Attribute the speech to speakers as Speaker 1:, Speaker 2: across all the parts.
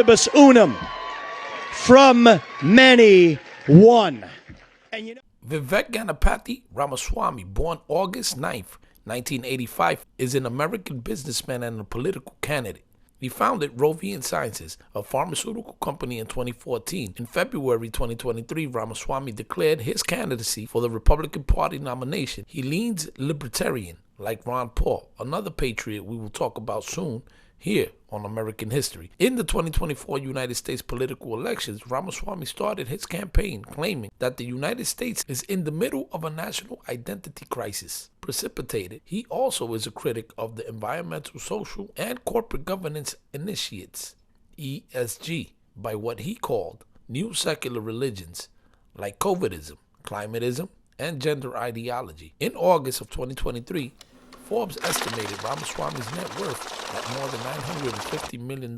Speaker 1: pluribus unum, from many, one. And you know,
Speaker 2: Vivek Ramaswamy, born August 9th, 1985, is an American businessman and a political candidate. He founded Rovian Sciences, a pharmaceutical company, in 2014. In February 2023, Ramaswamy declared his candidacy for the Republican Party nomination. He leans libertarian, like Ron Paul, another patriot we will talk about soon here on American History. In the 2024 United States political elections, Ramaswamy started his campaign claiming that the United States is in the middle of a national identity crisis precipitated. He also is a critic of the environmental, social, and corporate governance initiates, ESG, by what he called new secular religions like COVIDism, climatism, and gender ideology. In August of 2023, Forbes estimated Ramaswamy's net worth at more than $950 million.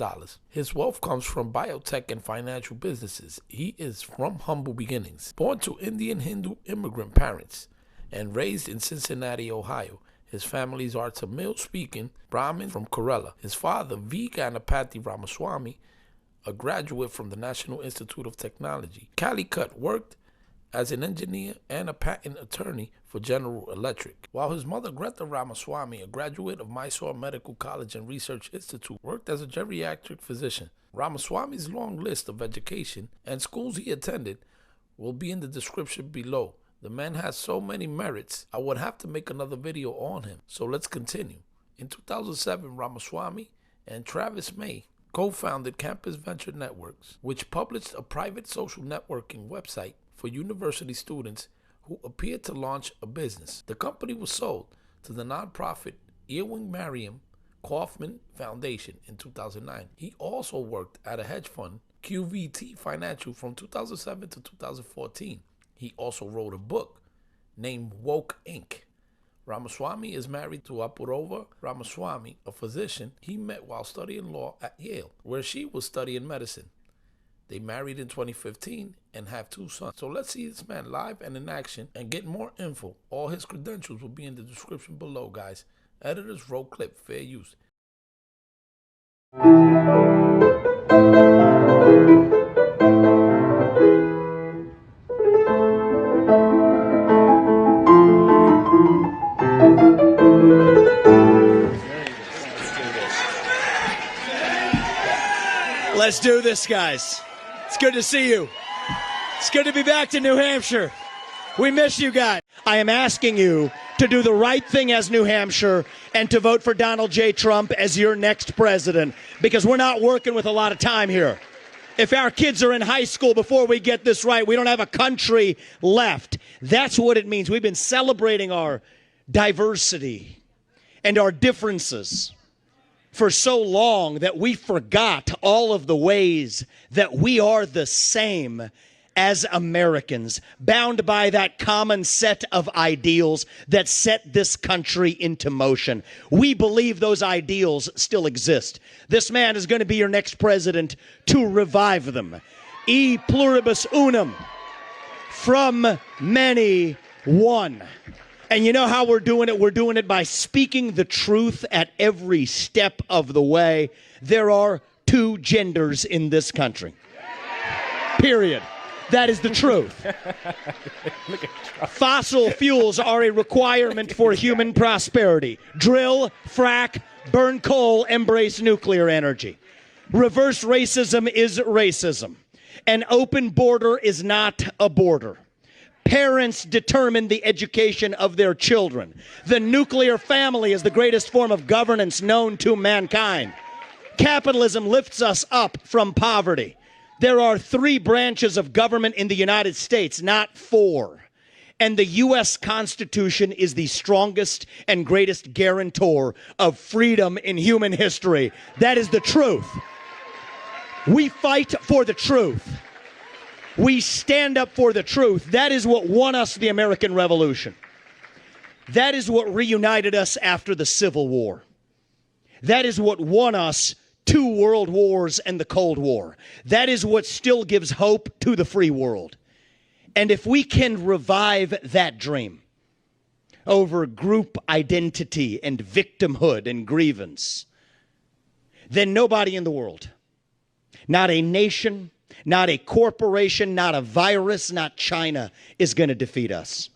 Speaker 2: His wealth comes from biotech and financial businesses. He is from humble beginnings. Born to Indian Hindu immigrant parents and raised in Cincinnati, Ohio, his families are Tamil-speaking Brahmin from Kerala. His father, Vivek Ramaswamy, a graduate from the National Institute of Technology, Calicut, worked as an engineer and a patent attorney for General Electric, while his mother, Greta Ramaswamy, a graduate of Mysore Medical College and Research Institute, worked as a geriatric physician. Ramaswamy's long list of education and schools he attended will be in the description below. The man has so many merits, I would have to make another video on him. So let's continue. In 2007, Ramaswamy and Travis May co-founded Campus Venture Networks, which published a private social networking website for university students who appeared to launch a business. The company was sold to the nonprofit Ewing Mariam Kaufman Foundation in 2009. He also worked at a hedge fund, QVT Financial, from 2007 to 2014. He also wrote a book named Woke Inc. Ramaswamy is married to Apurva Ramaswamy, a physician he met while studying law at Yale, where she was studying medicine. They married in 2015 and have 2 sons. So let's see this man live and in action and get more info. All his credentials will be in the description below, guys. Editors, roll clip, fair use.
Speaker 1: let's do this, guys. It's good to see you. It's good to be back to New Hampshire. We miss you guys. I am asking you to do the right thing as New Hampshire and to vote for Donald J. Trump as your next president, because we're not working with a lot of time here. If our kids are in high school before we get this right, we don't have a country left. That's what it means. We've been celebrating our diversity and our differences for so long that we forgot all of the ways that we are the same as Americans, bound by that common set of ideals that set this country into motion. We believe those ideals still exist. This man is going to be your next president to revive them. E pluribus unum, from many, one. And you know how we're doing it? We're doing it by speaking the truth at every step of the way. There are two genders in this country. Period. That is the truth. Fossil fuels are a requirement for human prosperity. Drill, frack, burn coal, embrace nuclear energy. Reverse racism is racism. An open border is not a border. Parents determine the education of their children. The nuclear family is the greatest form of governance known to mankind. Capitalism lifts us up from poverty. There are 3 branches of government in the United States, not 4. And the U.S. Constitution is the strongest and greatest guarantor of freedom in human history. That is the truth. We fight for the truth. We stand up for the truth. That is what won us the American Revolution. That is what reunited us after the Civil War. That is what won us 2 world wars and the Cold War. That is what still gives hope to the free world. And if we can revive that dream over group identity and victimhood and grievance, then nobody in the world, not a nation, not a corporation, not a virus, not China is going to defeat us.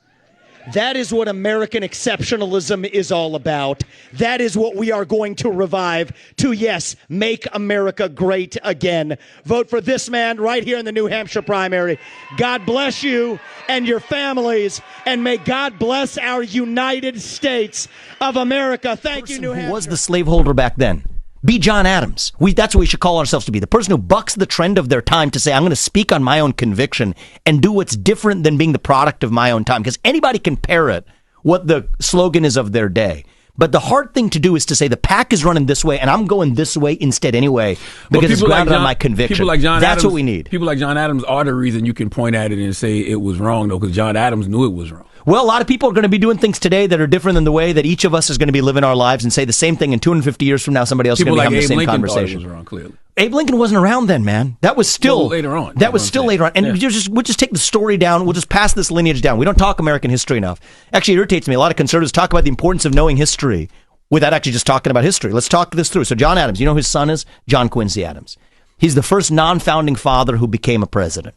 Speaker 1: That is what American exceptionalism is all about. That is what we are going to revive to, yes, make America great again. Vote for this man right here in the New Hampshire primary. God bless you and your families, and may God bless our United States of America. Thank you, New Hampshire.
Speaker 3: Who was the slaveholder back then? Be John Adams. That's what we should call ourselves to be. The person who bucks the trend of their time to say, I'm going to speak on my own conviction and do what's different than being the product of my own time. Because anybody can parrot what the slogan is of their day. But the hard thing to do is to say the pack is running this way and I'm going this way instead anyway because it's grounded on my conviction.
Speaker 4: People like John
Speaker 3: That's
Speaker 4: Adams,
Speaker 3: what we need.
Speaker 4: People like John Adams are the reason you can point at it and say it was wrong, though, because John Adams knew it was wrong.
Speaker 3: Well, a lot of people are going to be doing things today that are different than the way that each of us is going to be living our lives and say the same thing in 250 years from now. Somebody else is going to be having the same conversation.
Speaker 4: Thought it was wrong, clearly.
Speaker 3: Abe Lincoln wasn't around then, man. That was still
Speaker 4: later on.
Speaker 3: That was still later on. And
Speaker 4: Yeah.
Speaker 3: we'll just take the story down. We'll just pass this lineage down. We don't talk American history enough. Actually, it irritates me. A lot of conservatives talk about the importance of knowing history without actually just talking about history. Let's talk this through. So John Adams, you know who his son is? John Quincy Adams. He's the first non-founding father who became a president.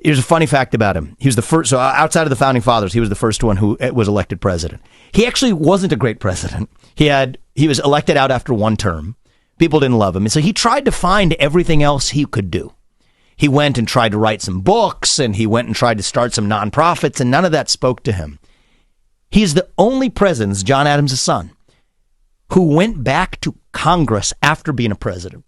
Speaker 3: Here's a funny fact about him. He was the first, so outside of the founding fathers, he was the first one who was elected president. He actually wasn't a great president. He was elected out after one term. People didn't love him. And so he tried to find everything else he could do. He went and tried to write some books, and he went and tried to start some nonprofits, and none of that spoke to him. He's the only president, John Adams' son, who went back to Congress after being a president.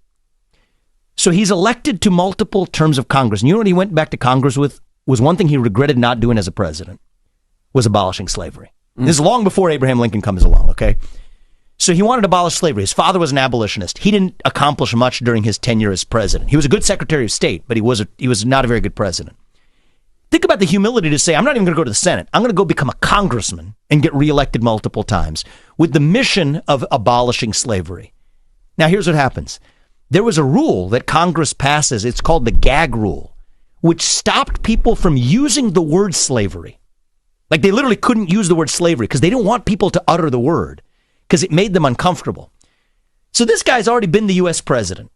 Speaker 3: So he's elected to multiple terms of Congress. And you know what he went back to Congress with? Was one thing he regretted not doing as a president, was abolishing slavery. This is long before Abraham Lincoln comes along, okay? So he wanted to abolish slavery. His father was an abolitionist. He didn't accomplish much during his tenure as president. He was a good Secretary of State, but he was not a very good president. Think about the humility to say, I'm not even going to go to the Senate. I'm going to go become a congressman and get reelected multiple times with the mission of abolishing slavery. Now, here's what happens. There was a rule that Congress passes. It's called the gag rule, which stopped people from using the word slavery. Like they literally couldn't use the word slavery because they didn't want people to utter the word because it made them uncomfortable. So this guy's already been the U.S. president.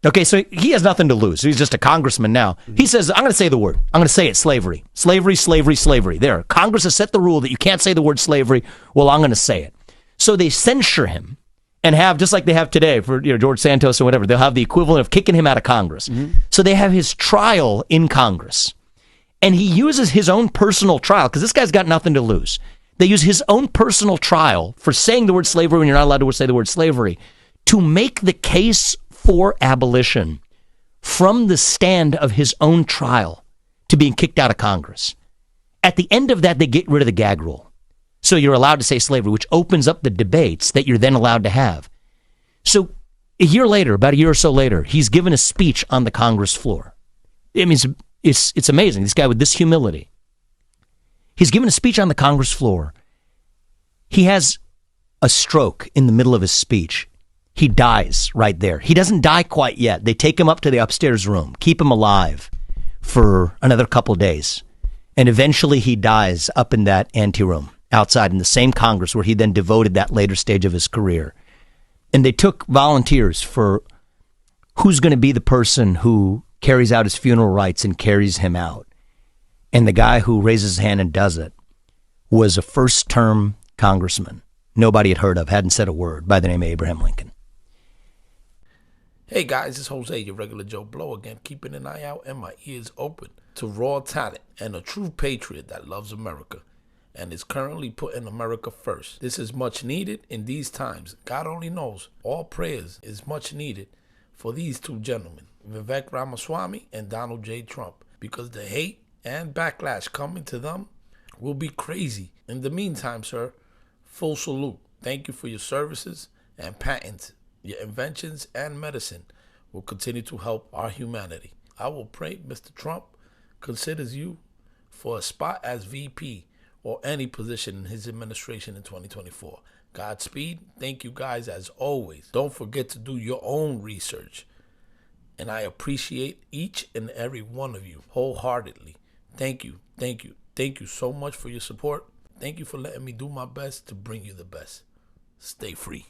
Speaker 3: Okay, so he has nothing to lose. He's just a congressman now. He says, I'm going to say the word. I'm going to say it, slavery. Slavery, slavery, slavery. There. Congress has set the rule that you can't say the word slavery. Well, I'm going to say it. So they censure him and have, just like they have today for George Santos or whatever, they'll have the equivalent of kicking him out of Congress. Mm-hmm. So they have his trial in Congress. And he uses his own personal trial, because this guy's got nothing to lose. They use his own personal trial for saying the word slavery when you're not allowed to say the word slavery to make the case for abolition from the stand of his own trial to being kicked out of Congress. At the end of that, they get rid of the gag rule. So you're allowed to say slavery, which opens up the debates that you're then allowed to have. So a year later, about a year or so later, he's given a speech on the Congress floor. I mean, it's amazing. This guy with this humility. He's given a speech on the Congress floor. He has a stroke in the middle of his speech. He dies right there. He doesn't die quite yet. They take him up to the upstairs room, keep him alive for another couple days. And eventually he dies up in that anteroom outside in the same Congress where he then devoted that later stage of his career. And they took volunteers for who's going to be the person who carries out his funeral rites and carries him out. And the guy who raises his hand and does it was a first-term congressman nobody had heard of, hadn't said a word, by the name of Abraham Lincoln.
Speaker 2: Hey guys, it's Jose, your regular Joe Blow again, keeping an eye out and my ears open to raw talent and a true patriot that loves America and is currently putting America first. This is much needed in these times. God only knows all prayers is much needed for these two gentlemen, Vivek Ramaswamy and Donald J. Trump, because the hate and backlash coming to them will be crazy. In the meantime, sir, full salute. Thank you for your services and patents. Your inventions and medicine will continue to help our humanity. I will pray Mr. Trump considers you for a spot as VP or any position in his administration in 2024. Godspeed. Thank you guys as always. Don't forget to do your own research. And I appreciate each and every one of you wholeheartedly. Thank you. Thank you. Thank you so much for your support. Thank you for letting me do my best to bring you the best. Stay free.